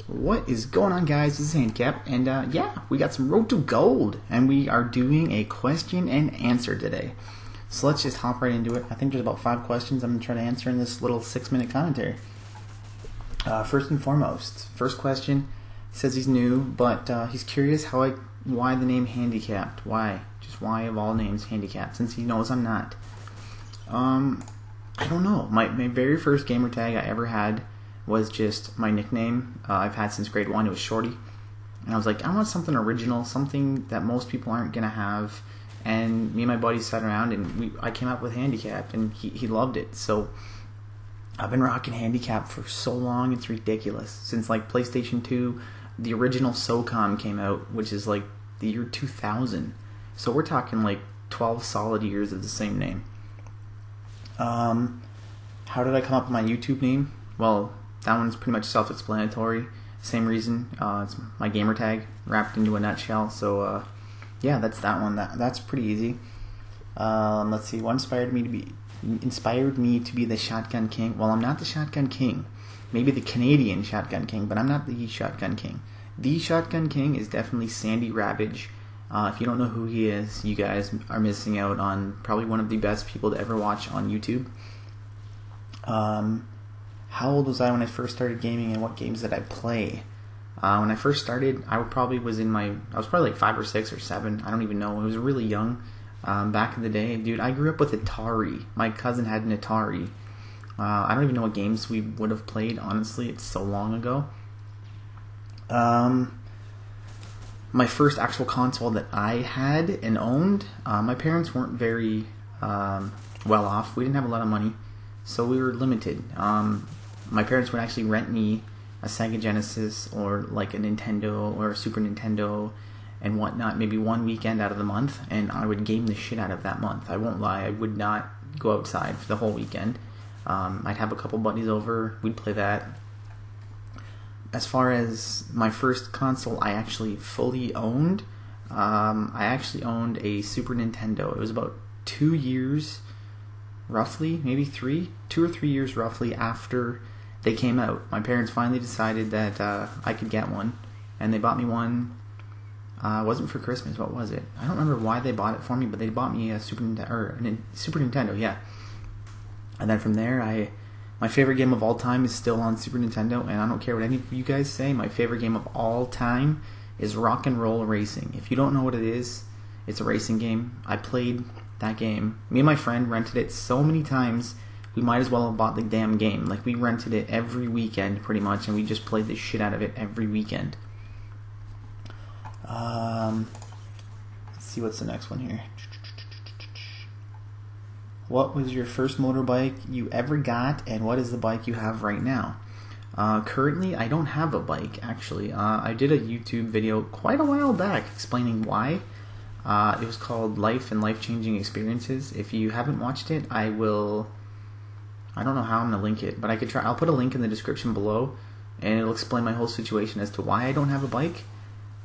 What is going on, guys? This is Handecapt, and yeah, we got some Road to Gold, and we are doing a question and answer today. So let's just hop right into it. I think there's about 5 questions I'm going to try to answer in this little 6-minute commentary. First and foremost, first question, says he's new, but he's curious why the name Handecapt. Why? Just why of all names Handecapt, since he knows I'm not. I don't know. My very first gamer tag I ever had was just my nickname. I've had since grade 1. It was Shorty. And I was like, I want something original, something that most people aren't going to have. And me and my buddies sat around and I came up with Handecapt, and he loved it. So I've been rocking Handecapt for so long, it's ridiculous. Since like PlayStation 2, the original SOCOM came out, which is like the year 2000. So we're talking like 12 solid years of the same name. How did I come up with my YouTube name? Well, that one's pretty much self-explanatory. Same reason. It's my gamer tag wrapped into a nutshell. So yeah, that's that one. That's pretty easy. Let's see. What inspired me to be the Shotgun King? Well, I'm not the Shotgun King. Maybe the Canadian Shotgun King, but I'm not the Shotgun King. The Shotgun King is definitely Sandy Ravage. If you don't know who he is, you guys are missing out on probably one of the best people to ever watch on YouTube. How old was I when I first started gaming, and what games did I play? When I first started, I was probably like 5 or 6 or 7. I don't even know. I was really young. Back in the day, dude, I grew up with Atari. My cousin had an Atari. I don't even know what games we would have played, honestly. It's so long ago. My first actual console that I had and owned, my parents weren't very well off. We didn't have a lot of money, so we were limited. My parents would actually rent me a Sega Genesis or like a Nintendo or a Super Nintendo and whatnot, maybe one weekend out of the month, and I would game the shit out of that month. I won't lie, I would not go outside for the whole weekend. I'd have a couple buddies over, we'd play that. As far as my first console I actually fully owned, I actually owned a Super Nintendo. It was about 2 years, roughly, maybe 2 or 3 years roughly after they came out. My parents finally decided that I could get one, and they bought me one. It wasn't for Christmas. What was it? I don't remember why they bought it for me, but they bought me a Super Nintendo, yeah. And then from there, my favorite game of all time is still on Super Nintendo, and I don't care what any of you guys say. My favorite game of all time is Rock and Roll Racing. If you don't know what it is, it's a racing game. I played that game. Me and my friend rented it so many times, we might as well have bought the damn game. Like, we rented it every weekend, pretty much, and we just played the shit out of it every weekend. Let's see what's the next one here. What was your first motorbike you ever got, and what is the bike you have right now? Currently, I don't have a bike, actually. I did a YouTube video quite a while back explaining why. It was called Life and Life-Changing Experiences. If you haven't watched it, I don't know how I'm going to link it, but I'll put a link in the description below, and it'll explain my whole situation as to why I don't have a bike.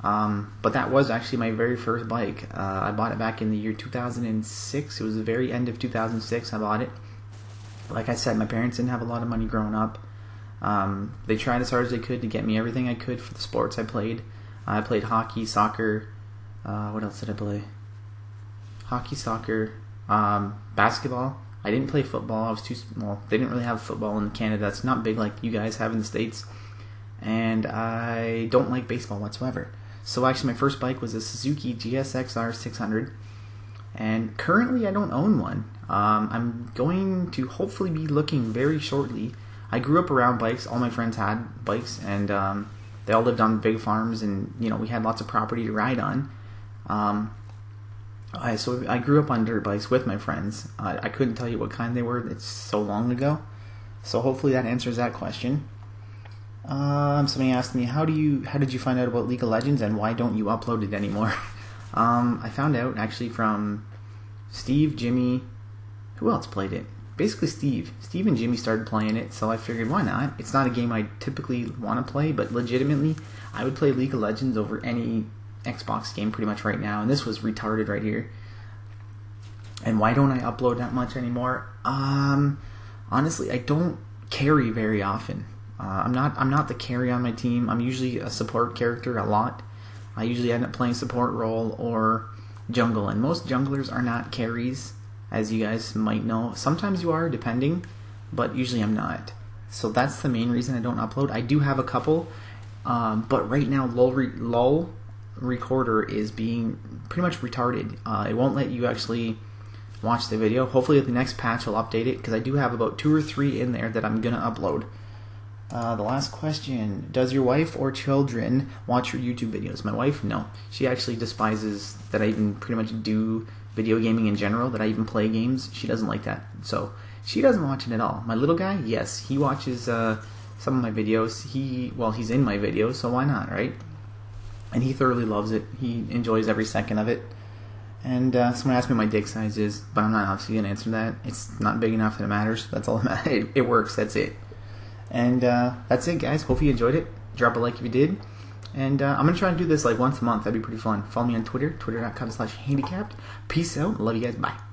But that was actually my very first bike. I bought it back in the year 2006. It was the very end of 2006 I bought it. Like I said, my parents didn't have a lot of money growing up. They tried as hard as they could to get me everything I could for the sports I played. I played hockey, soccer. What else did I play? Hockey, soccer, basketball. I didn't play football. I was too small. They didn't really have football in Canada. It's not big like you guys have in the States. And I don't like baseball whatsoever. So actually my first bike was a Suzuki GSX-R 600. And currently I don't own one. I'm going to hopefully be looking very shortly. I grew up around bikes. All my friends had bikes, and they all lived on big farms, and we had lots of property to ride on. So I grew up on dirt bikes with my friends. I couldn't tell you what kind they were. It's so long ago. So hopefully that answers that question. Somebody asked me, how did you find out about League of Legends, and why don't you upload it anymore? I found out actually from Steve, Jimmy. Who else played it? Basically Steve. Steve and Jimmy started playing it, so I figured, why not? It's not a game I typically want to play, but legitimately, I would play League of Legends over any Xbox game pretty much right now, and this was retarded right here. And why don't I upload that much anymore? Honestly, I don't carry very often. I'm not the carry on my team. I'm usually a support character a lot. I usually end up playing support role or jungle, and most junglers are not carries, as you guys might know. Sometimes you are, depending, but usually I'm not. So that's the main reason I don't upload. I do have a couple, but right now LOL Recorder is being pretty much retarded. It won't let you actually watch the video. Hopefully the next patch will update it, because I do have about 2 or 3 in there that I'm gonna upload. The last question: does your wife or children watch your YouTube videos? My wife, no. She actually despises that I even pretty much do video gaming in general, that I even play games. She doesn't like that, so she doesn't watch it at all. My little guy, yes, he watches some of my videos. He's in my videos, so why not, right? And he thoroughly loves it. He enjoys every second of it. And someone asked me what my dick size is, but I'm not obviously gonna answer that. It's not big enough that it matters. That's all that matters. It works. That's it. And that's it, guys. Hope you enjoyed it. Drop a like if you did. And I'm going to try and do this like once a month. That'd be pretty fun. Follow me on Twitter, twitter.com/handecapped. Peace out. Love you guys. Bye.